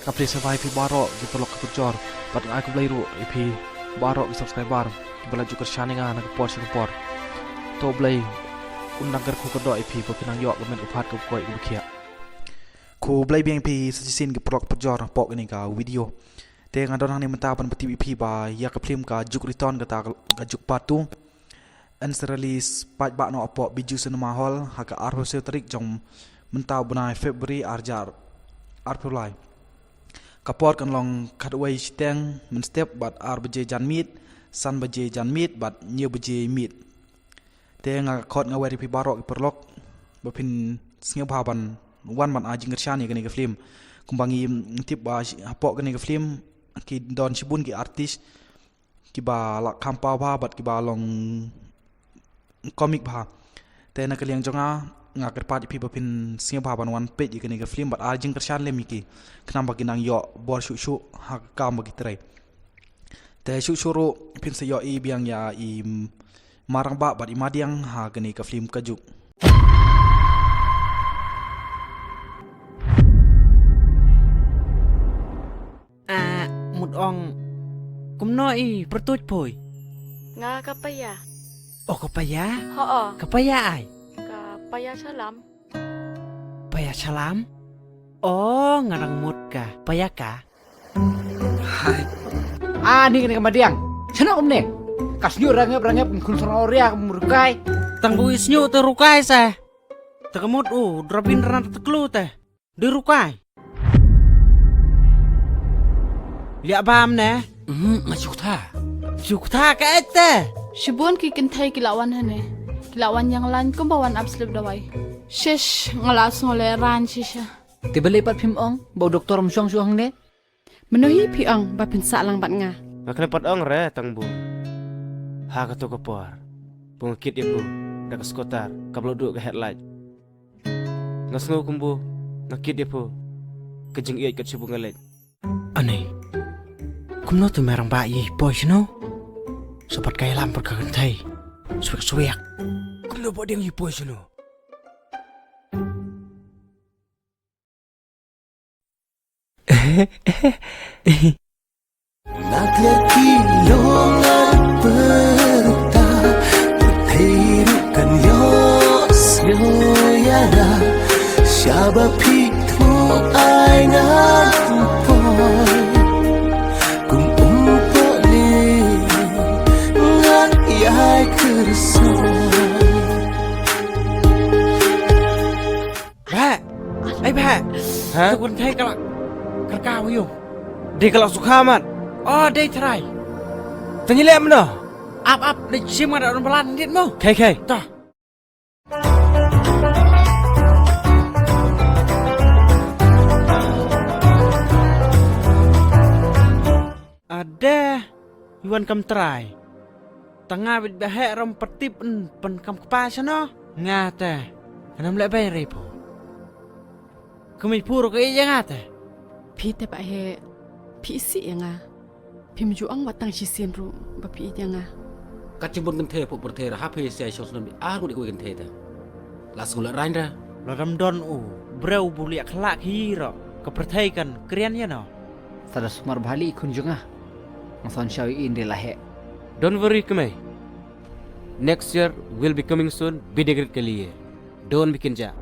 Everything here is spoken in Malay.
Kapri survive baro di pelok kepecor. Bat aku beli ru IP baro di subscriber. Bela juga shaninga nak por sekepor. To beli undang ku kedok IP berkenang yok kemen upat ke koi ke ku beli biang IP sejisin ke pelok kepecor pok ini ka video. Te ngadon hang ni mentah pan beti IP ba ya keplim ka juk return kata ka juk patu. Ans release pat ba no opok biju senema hall haka arpose terik jong mentah bunai Februari arjar arpulai. Kapor kan long kadway steng men step bat ar beje jan meet san beje jan meet bat new beje meet te nga khot nga wari pi barok perlok bapin snge baban wan man ajing ngershani gani ke film kumbangi tip ba hapok gani ke film ki don sibun ki artis ki ba la kampa ba bat ki ba long komik ba te na kaliang jonga nga kerpat ipi bapin singa baban wan page gani ke film bat ajing kershan le miki kenam bagi nang yo bor shu hak kam bagi trai te shu pin se yo i biang ya i marang ba bat imadiang ha gani ke film kajuk một ong cũng nói pertuj poi Nga kapaya. oh kapaya Oo. kapaya ai Kapaya salam. paya salam oh ngarang mut ka paya ka Ni kena kemadiang. Sana om ne. Kasnyu rangep kun sonoria murukai. tang buis nyu te rukai sa takamut drapin ran teklu teh di rukai liak paham ne Ngasuk tha. Jukta ka ete Shibun ki kintai kilawan hane. Kilawan yang lain ko bawan absolute dawai. Shish ngalas ngoleran shisha. Tiba lepat phim ong, bau doktor msyong syong ne. Menuhi piang bapin salang bat nga. Ngaklepat ong re tang bu. Ha kato kapor. Pungkit ibu. Dak skotar. Kablo duk ke headlight. Ngasngu kumbu. Ngakit ibu. Kejeng iat kat sibu ngalek. aneh kum no tu merang ba yi poi no sobat kaya lampar ka kentai suek kum no bodeng yi poi no Naglaki longan perta Berterukan yos yoyada Syaba pitu aingan poy Kum umpo li Ngat yai kersoy ba ai ba Ha? tu kentai kalak kerkau yo Di kalau suka amat. oh dei try Tanyilek mana? up de sim ada orang pelan dit mo Kai. tah ada Yuan kam try tengah bit bahek rom pertip pen kam kepas no ngata anam lek bay repo kami puro ke iya ngata Pi te ba he. Pi si nga. Pi mjuang watang shisien ru bapi nga. Kacibun kente pu bertera HP saya syong sunami. Aku di kue kente ta. Langsung la rainda. ladam don breu buli akhlak hiro kepertaikan krian ya no Sada sumar bali kunjunga. Ngason syawi in de lahe. Don't worry kemai. Next year will be coming soon. Bidegrit ke लिए. Don't bikin ja.